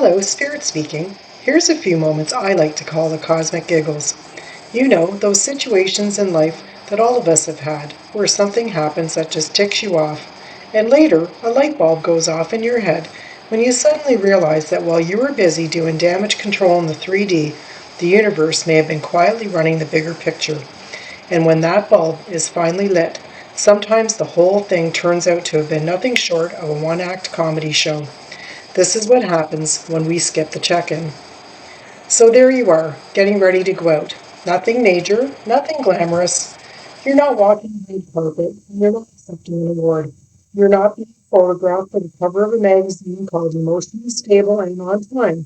Hello, Spirit speaking. Here's a few moments I like to call the Cosmic Giggles. You know, those situations in life that all of us have had, where something happens that just ticks you off, and later a light bulb goes off in your head when you suddenly realize that while you were busy doing damage control in the 3D, the universe may have been quietly running the bigger picture. And when that bulb is finally lit, sometimes the whole thing turns out to have been nothing short of a one-act comedy show. This is what happens when we skip the check-in. So there you are, getting ready to go out. Nothing major, nothing glamorous. You're not walking a red carpet, and you're not accepting an award. You're not being photographed for the cover of a magazine called Emotionally Stable and On Time.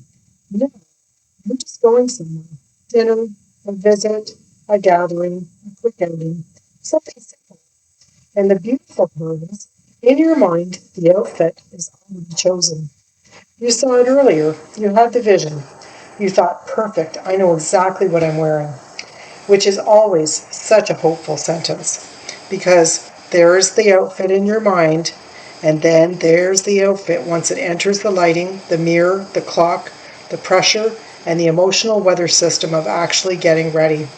No, you're just going somewhere. Dinner, a visit, a gathering, a quick outing. Something simple. And the beautiful part is, in your mind, the outfit is already chosen. You saw it earlier. You had the vision. You thought, perfect, I know exactly what I'm wearing, which is always such a hopeful sentence because there's the outfit in your mind, and then there's the outfit once it enters the lighting, the mirror, the clock, the pressure, and the emotional weather system of actually getting ready.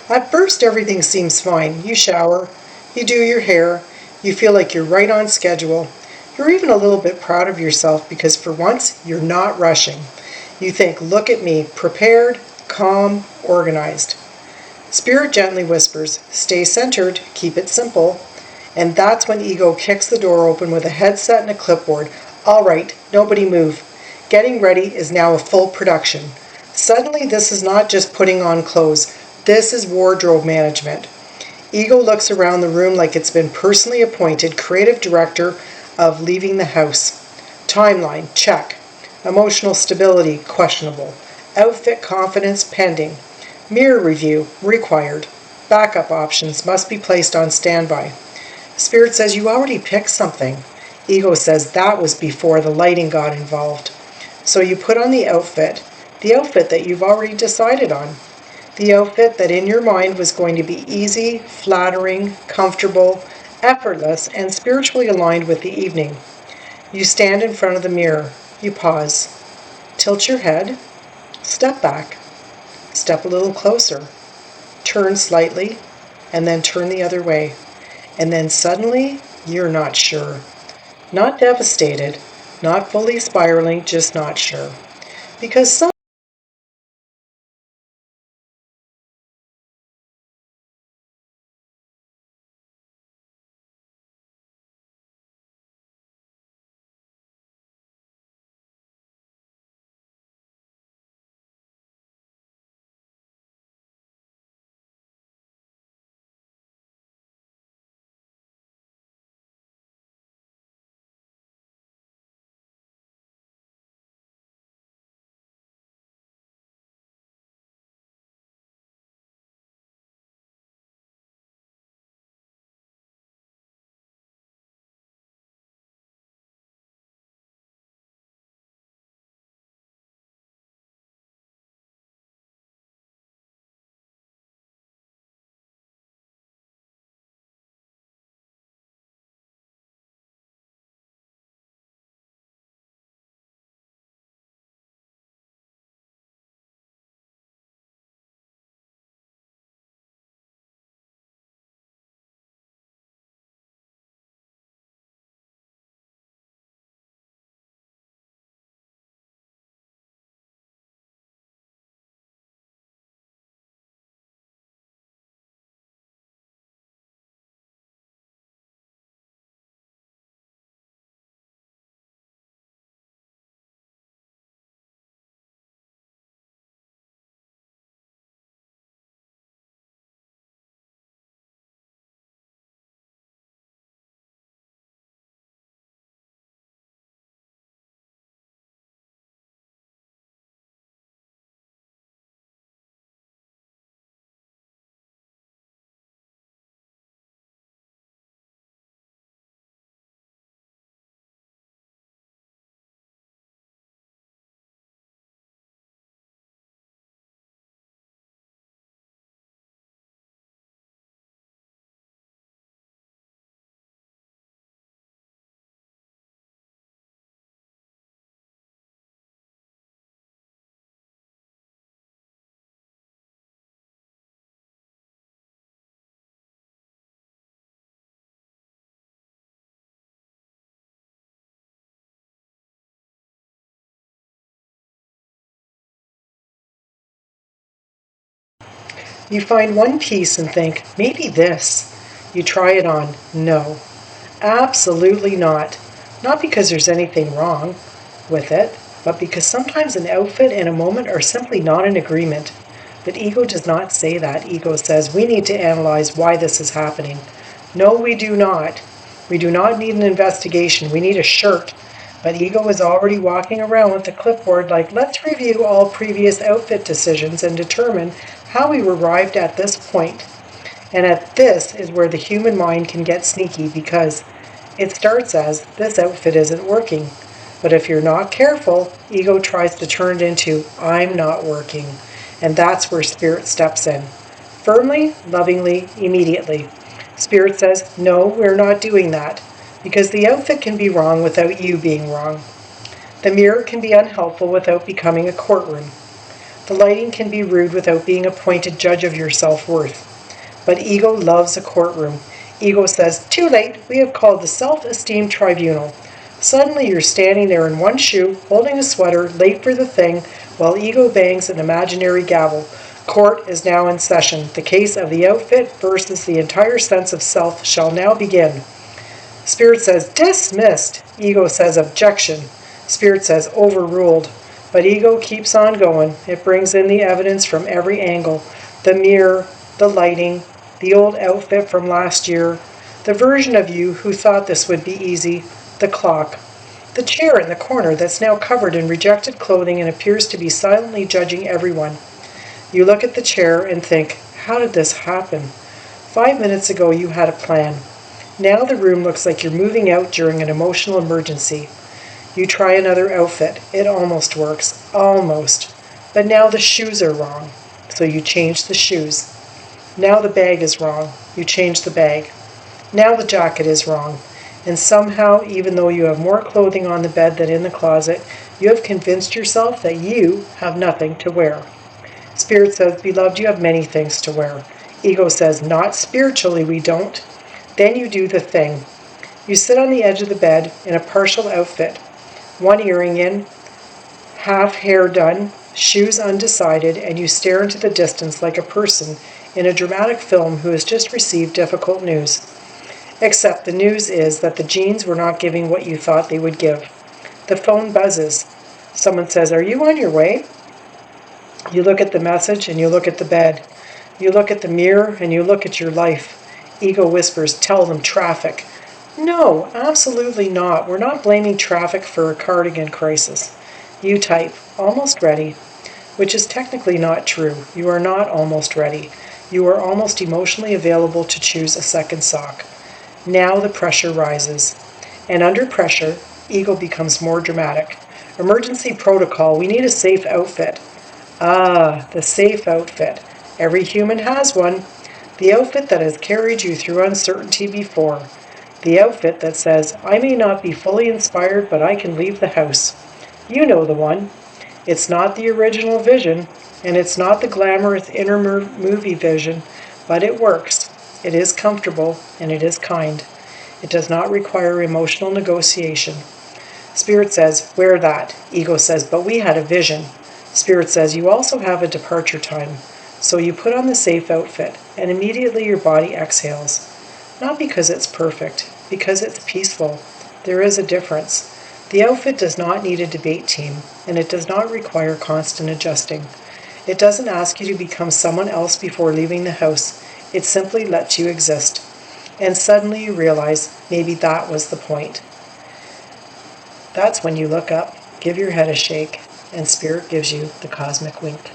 At first, everything seems fine. You shower, you do your hair, you feel like you're right on schedule. You're even a little bit proud of yourself because for once, you're not rushing. You think, look at me, prepared, calm, organized. Spirit gently whispers, stay centered, keep it simple. And that's when ego kicks the door open with a headset and a clipboard. All right, nobody move. Getting ready is now a full production. Suddenly, this is not just putting on clothes. This is wardrobe management. Ego looks around the room like it's been personally appointed creative director of leaving the house. Timeline, check. Emotional stability, questionable. Outfit confidence, pending. Mirror review, required. Backup options must be placed on standby. Spirit says you already picked something. Ego says that was before the lighting got involved. So you put on the outfit that you've already decided on. The outfit that in your mind was going to be easy, flattering, comfortable, effortless, and spiritually aligned with the evening. You stand in front of the mirror. You pause. Tilt your head. Step back. Step a little closer. Turn slightly, and then turn the other way. And then suddenly, you're not sure. Not devastated, not fully spiraling, just not sure. Because some You find one piece and think, maybe this. You try it on. No, absolutely not. Not because there's anything wrong with it, but because sometimes an outfit and a moment are simply not in agreement. But ego does not say that. Ego says, we need to analyze why this is happening. No, we do not. We do not need an investigation. We need a shirt. But ego is already walking around with the clipboard like, let's review all previous outfit decisions and determine how we arrived at this point. And at this is where the human mind can get sneaky, because it starts as, this outfit isn't working. But if you're not careful, ego tries to turn it into, I'm not working. And that's where spirit steps in. Firmly, lovingly, immediately. Spirit says, no, we're not doing that. Because the outfit can be wrong without you being wrong. The mirror can be unhelpful without becoming a courtroom. The lighting can be rude without being a pointed judge of your self-worth. But ego loves a courtroom. Ego says, too late, we have called the self-esteem tribunal. Suddenly you're standing there in one shoe, holding a sweater, late for the thing, while ego bangs an imaginary gavel. Court is now in session. The case of the outfit versus the entire sense of self shall now begin. Spirit says, dismissed. Ego says, objection. Spirit says, overruled. But ego keeps on going. It brings in the evidence from every angle. The mirror, the lighting, the old outfit from last year, the version of you who thought this would be easy, the clock, the chair in the corner that's now covered in rejected clothing and appears to be silently judging everyone. You look at the chair and think, how did this happen? 5 minutes ago you had a plan. Now the room looks like you're moving out during an emotional emergency. You try another outfit. It almost works. Almost. But now the shoes are wrong. So you change the shoes. Now the bag is wrong. You change the bag. Now the jacket is wrong. And somehow, even though you have more clothing on the bed than in the closet, you have convinced yourself that you have nothing to wear. Spirit says, beloved, you have many things to wear. Ego says, not spiritually, we don't. Then you do the thing. You sit on the edge of the bed in a partial outfit. One earring in, half hair done, shoes undecided, and you stare into the distance like a person in a dramatic film who has just received difficult news. Except the news is that the genes were not giving what you thought they would give. The phone buzzes. Someone says, are you on your way? You look at the message and you look at the bed. You look at the mirror and you look at your life. Ego whispers, tell them traffic. No, absolutely not. We're not blaming traffic for a cardigan crisis. You type, almost ready, which is technically not true. You are not almost ready. You are almost emotionally available to choose a second sock. Now the pressure rises. And under pressure, ego becomes more dramatic. Emergency protocol, we need a safe outfit. Ah, the safe outfit. Every human has one. The outfit that has carried you through uncertainty before. The outfit that says, I may not be fully inspired, but I can leave the house. You know the one. It's not the original vision, and it's not the glamorous inner movie vision, but it works. It is comfortable, and it is kind. It does not require emotional negotiation. Spirit says, wear that. Ego says, but we had a vision. Spirit says, you also have a departure time. So you put on the safe outfit, and immediately your body exhales. Not because it's perfect, because it's peaceful. There is a difference. The outfit does not need a debate team, and it does not require constant adjusting. It doesn't ask you to become someone else before leaving the house. It simply lets you exist. And suddenly you realize maybe that was the point. That's when you look up, give your head a shake, and Spirit gives you the cosmic wink.